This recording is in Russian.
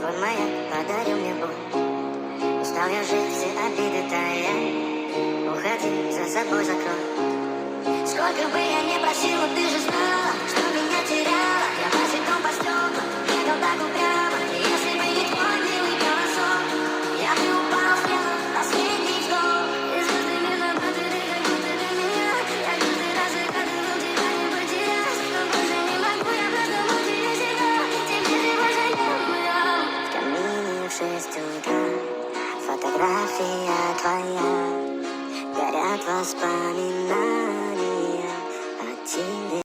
Вон моя, подарил мне боль. Устал я жить, все обиды тая. Уходи, за собой закрой. Сколько бы я ни просила, ты же знала, что меня теряла. Я босиком по стеклам, бегал так упрямо. Если бы не твой милый голосок, я бы упал в плен, последний вздох. И звездами забыты, ты как будто для меня. Я каждый раз загадывал тебя не потерять. Но больше не могу, я просто мучаю себя. Теперь ты больше не моя. В камине в 6 утра фотография твоя. Горят воспоминания.